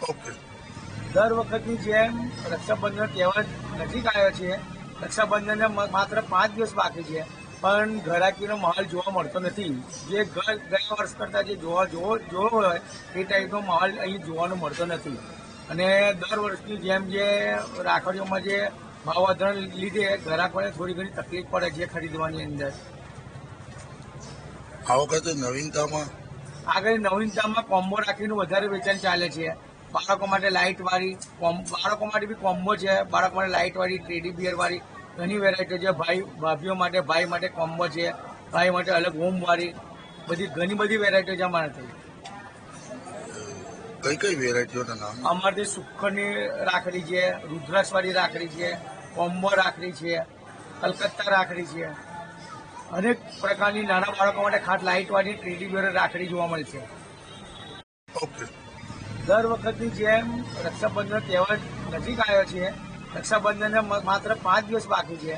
Okay. દર વખતની જેમ રક્ષાબંધન તહેવાર નજીક આવ્યો છે. રક્ષાબંધનને માત્ર 5 દિવસ બાકી છે, પણ ઘરાકીનો માહોલ જોવા મળતો નથી. જે ગયા વર્ષ કરતાં જે જોવો હોય એ ટાઈપનો માહોલ અહીં જોવાનો મળતો નથી. અને દર વર્ષની જેમ જે રાખડીઓમાં જે ભાવ વધારાને લીધે ગ્રાહકોને થોડી ઘણી તકલીફ પડે છે ખરીદવાની અંદર. આ વખતે નવીનતામાં આગળ નવીનતામાં કોમ્બો રાખીને વધારે વેચાણ ચાલે છે. બાળકો માટે લાઇટ વાળી બાળકો માટે બી કોમ્બો છે. બાળકો માટે લાઇટ વાળી, ટેડી બિયર વાળી ઘણી વેરાયટીઓ છે. ભાભીઓ માટે, ભાઈ માટે કોમ્બો છે. ભાઈ માટે અલગ હોમ વાળી ઘણી બધી વેરાયટીઓ છે અમારાથી. કઈ કઈ વેરાયટીઓના નામ? અમારથી સુખની રાખડી છે, રુદ્રાક્ષ વાળી રાખડી છે, કોમ્બો રાખડી છે, કલકત્તા રાખડી છે. અનેક પ્રકારની નાના બાળકો માટે ખાસ લાઇટ વાળી ટેડી બિયર રાખડી જોવા મળશે. ઓકે. દર વખતની જેમ રક્ષાબંધન તહેવાર નજીક આવ્યો છે. રક્ષાબંધનને માત્ર 5 દિવસ બાકી છે,